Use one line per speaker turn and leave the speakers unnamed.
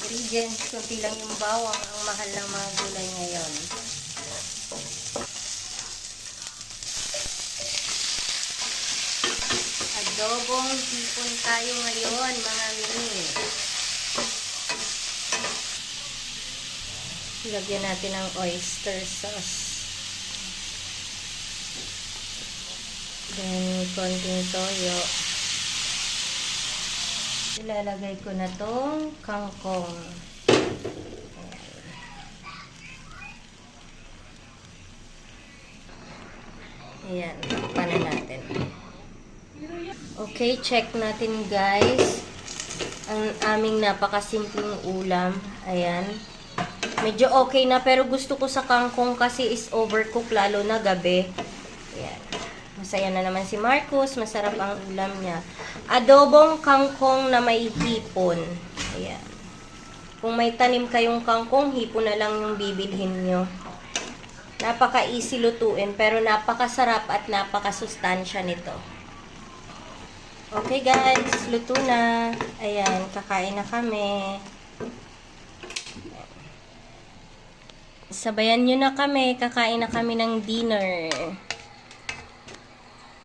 ingredients. Kunti lang yung bawang. Ang mahal ng mga gulay ngayon. Adobong hipon tayo ngayon, mga mini. Lagyan natin ng oyster sauce. Then, konting toyo. Ilalagay ko na tong kangkong. Ayan. Takpan na natin. Okay, check natin guys. Ang aming napakasimpleng ulam. Ayan. Medyo okay na, pero gusto ko sa kangkong kasi is overcook, lalo na gabi. Ayan. Masaya na naman si Marcos. Masarap ang ulam niya. Adobong kangkong na may hipon. Ayan. Kung may tanim kayong kangkong, hipon na lang yung bibilhin nyo. Napaka-easy lutuin, pero napakasarap at napakasustansya nito. Okay guys, luto na. Ayan, kakain na kami. Sabayan nyo na kami. Kakain na kami ng dinner.